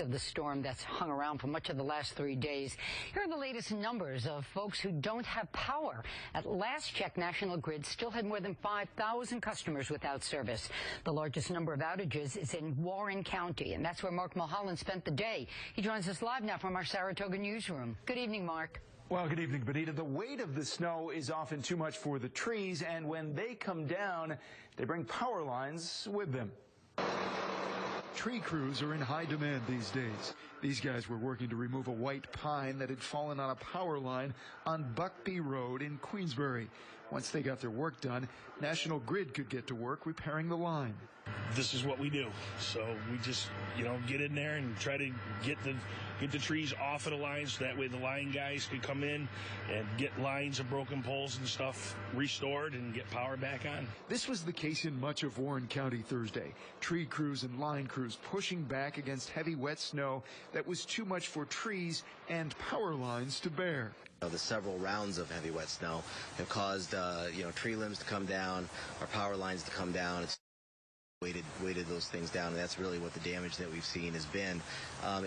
of the storm that's hung around for much of the last 3 days. Here are the latest numbers of folks who don't have power. At last check, National Grid still had more than 5,000 customers without service. The largest number of outages is in Warren County, and that's where Mark Mulholland spent the day. He joins us live now from our Saratoga newsroom. Good evening, Mark. Well, good evening, Benita. The weight of the snow is often too much for the trees, and when they come down, they bring power lines with them. Tree crews are in high demand these days. These guys were working to remove a white pine that had fallen on a power line on Buckbee Road in Queensbury. Once they got their work done, National Grid could get to work repairing the line. This is what we do. So we just, get in there and try to get the trees off of the lines. So that way the line guys can come in and get lines of broken poles and stuff restored and get power back on. This was the case in much of Warren County Thursday. Tree crews and line crews pushing back against heavy wet snow that was too much for trees and power lines to bear. The several rounds of heavy wet snow have caused, tree limbs to come down, our power lines to come down. It's weighted those things down, and that's really what the damage that we've seen has been.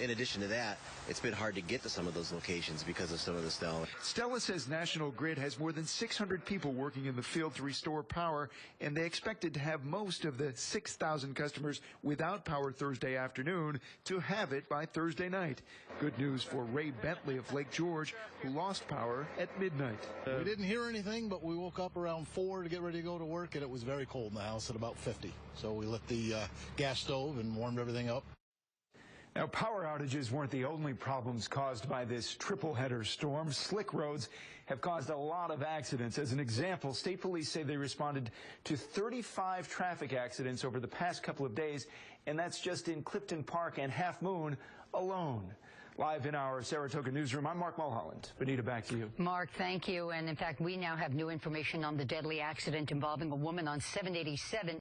In addition to that, it's been hard to get to some of those locations because of some of the snow. Stella says National Grid has more than 600 people working in the field to restore power, and they expected to have most of the 6,000 customers without power Thursday afternoon to have it by Thursday night. Good news for Ray Bentley of Lake George, who lost power at midnight. We didn't hear anything, but we woke up around 4 to get ready to go to work, and it was very cold in the house at about 50. So we lit the gas stove and warmed everything up. Now, power outages weren't the only problems caused by this triple-header storm. Slick roads have caused a lot of accidents. As an example, state police say they responded to 35 traffic accidents over the past couple of days, and that's just in Clifton Park and Half Moon alone. Live in our Saratoga newsroom, I'm Mark Mulholland. Benita, back to you. Mark, thank you. And in fact, we now have new information on the deadly accident involving a woman on 787.